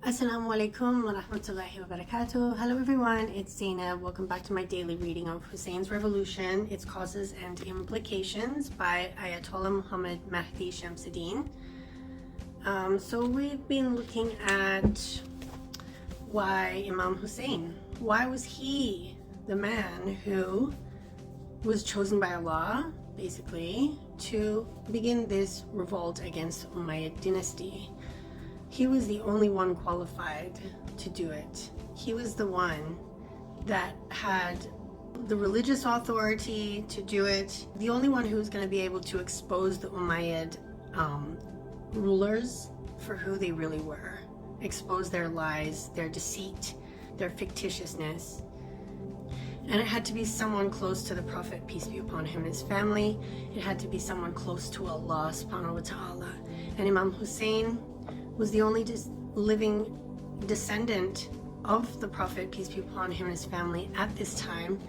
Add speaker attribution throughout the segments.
Speaker 1: Assalamu alaikum wa rahmatullahi wa barakatuh. Hello everyone, it's Zainab. Welcome back to my daily reading of Hussein's Revolution, Its Causes and Implications by Ayatollah Muhammad Mahdi Shamsuddin. So we've been looking at why Imam Hussain, why was he the man who was chosen by Allah, basically, to begin this revolt against Umayyad dynasty. He was the only one qualified to do it. He was the one that had the religious authority to do it, the only one who was going to be able to expose the Umayyad rulers for who they really were, expose their lies, their deceit, their fictitiousness. And it had to be someone close to the Prophet, peace be upon him and his family. It had to be someone close to Allah subhanahu wa ta'ala. And Imam Hussain was the only living descendant of the Prophet, peace be upon him and his family at this time,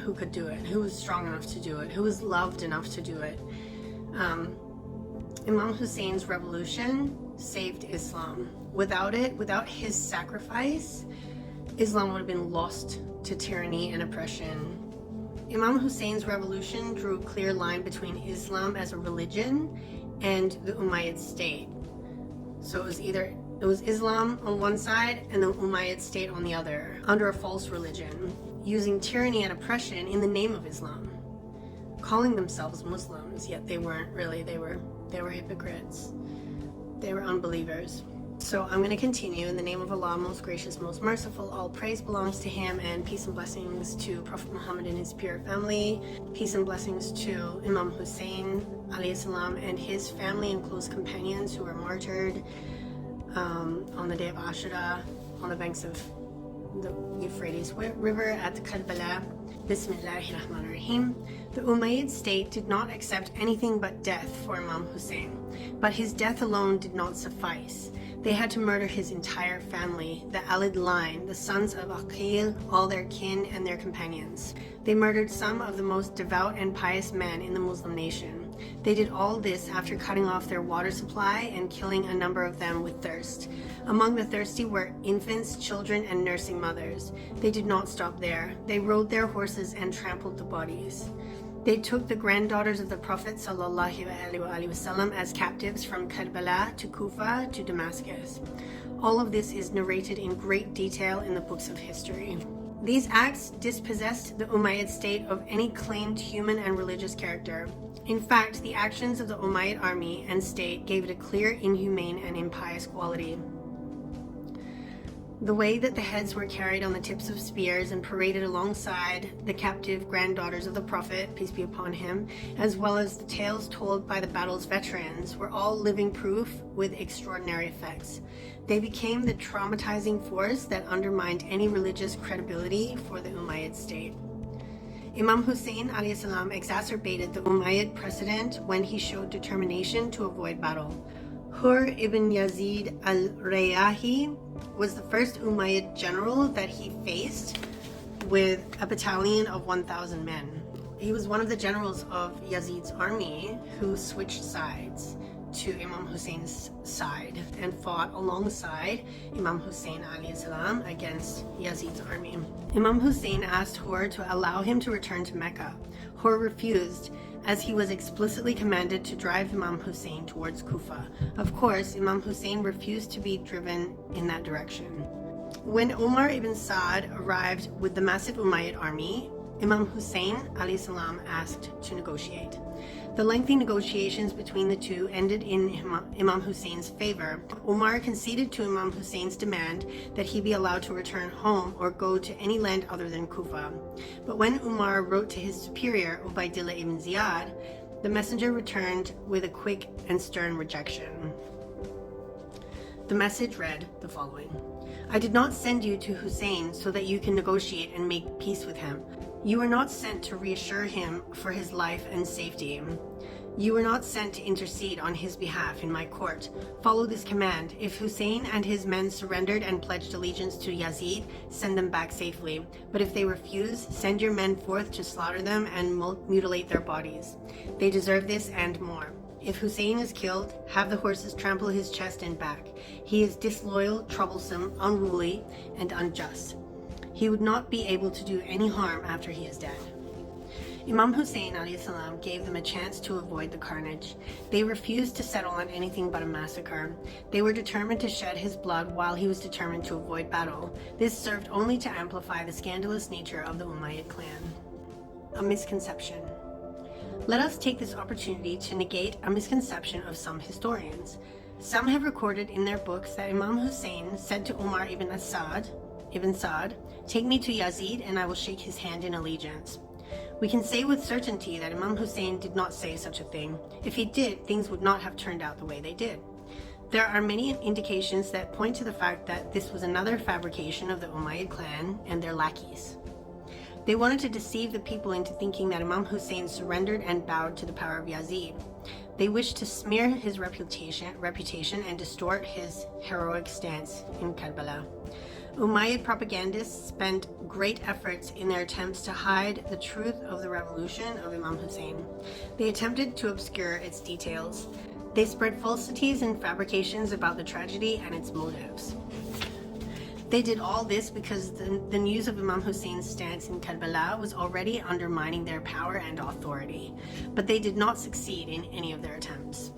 Speaker 1: who could do it, who was strong enough to do it, who was loved enough to do it. Imam Hussein's revolution saved Islam. Without it, without his sacrifice, Islam would have been lost to tyranny and oppression. Imam Hussein's revolution drew a clear line between Islam as a religion and the Umayyad state. So it was Islam on one side and the Umayyad state on the other, under a false religion, using tyranny and oppression in the name of Islam, calling themselves Muslims, yet they weren't really. They were hypocrites. They were unbelievers. So I'm going to continue in the name of Allah, most gracious, most merciful. All praise belongs to him, and peace and blessings to Prophet Muhammad and his pure family. Peace and blessings to Imam Hussain alayhi salam and his family and close companions who were martyred on the day of Ashura on the banks of the Euphrates River at Karbala. Bismillahirrahmanirrahim. The Umayyad state did not accept anything but death for Imam Hussain, but his death alone did not suffice. They had to murder his entire family, the Alid line, the sons of Aqil, all their kin and their companions. They murdered some of the most devout and pious men in the Muslim nation. They did all this after cutting off their water supply and killing a number of them with thirst. Among the thirsty were infants, children, and nursing mothers. They did not stop there. They rode their horses and trampled the bodies. They took the granddaughters of the Prophet ﷺ as captives from Karbala to Kufa to Damascus. All of this is narrated in great detail in the books of history. These acts dispossessed the Umayyad state of any claimed human and religious character. In fact, the actions of the Umayyad army and state gave it a clear inhumane and impious quality. The way that the heads were carried on the tips of spears and paraded alongside the captive granddaughters of the Prophet, peace be upon him, as well as the tales told by the battle's veterans, were all living proof with extraordinary effects. They became the traumatizing force that undermined any religious credibility for the Umayyad state. Imam Hussain alayhi salam exacerbated the Umayyad precedent when he showed determination to avoid battle. Hur ibn Yazid al-Rayahi was the first Umayyad general that he faced with a battalion of 1,000 men. He was one of the generals of Yazid's army who switched sides to Imam Hussein's side and fought alongside Imam Hussain alayhi salam against Yazid's army. Imam Hussain asked Hur to allow him to return to Mecca. Hur refused, as he was explicitly commanded to drive Imam Hussain towards Kufa. Of course, Imam Hussain refused to be driven in that direction. When Umar ibn Saad arrived with the massive Umayyad army, Imam Hussain alayhi salam asked to negotiate. The lengthy negotiations between the two ended in Imam Hussein's favor. Umar conceded to Imam Hussein's demand that he be allowed to return home or go to any land other than Kufa. But when Umar wrote to his superior, Ubaydillah ibn Ziyad, the messenger returned with a quick and stern rejection. The message read the following: I did not send you to Hussein so that you can negotiate and make peace with him. You were not sent to reassure him for his life and safety. You were not sent to intercede on his behalf in my court. Follow this command. If Hussein and his men surrendered and pledged allegiance to Yazid, send them back safely. But if they refuse, send your men forth to slaughter them and mutilate their bodies. They deserve this and more. If Hussain is killed, have the horses trample his chest and back. He is disloyal, troublesome, unruly, and unjust. He would not be able to do any harm after he is dead. Imam Hussain ﷺ gave them a chance to avoid the carnage. They refused to settle on anything but a massacre. They were determined to shed his blood while he was determined to avoid battle. This served only to amplify the scandalous nature of the Umayyad clan. A misconception. Let us take this opportunity to negate a misconception of some historians. Some have recorded in their books that Imam Hussain said to Umar ibn Saad, "Take me to Yazid and I will shake his hand in allegiance." We can say with certainty that Imam Hussain did not say such a thing. If he did, things would not have turned out the way they did. There are many indications that point to the fact that this was another fabrication of the Umayyad clan and their lackeys. They wanted to deceive the people into thinking that Imam Hussain surrendered and bowed to the power of Yazid. They wished to smear his reputation and distort his heroic stance in Karbala. Umayyad propagandists spent great efforts in their attempts to hide the truth of the revolution of Imam Hussain. They attempted to obscure its details. They spread falsities and fabrications about the tragedy and its motives. They did all this because the news of Imam Hussein's stance in Karbala was already undermining their power and authority, but they did not succeed in any of their attempts.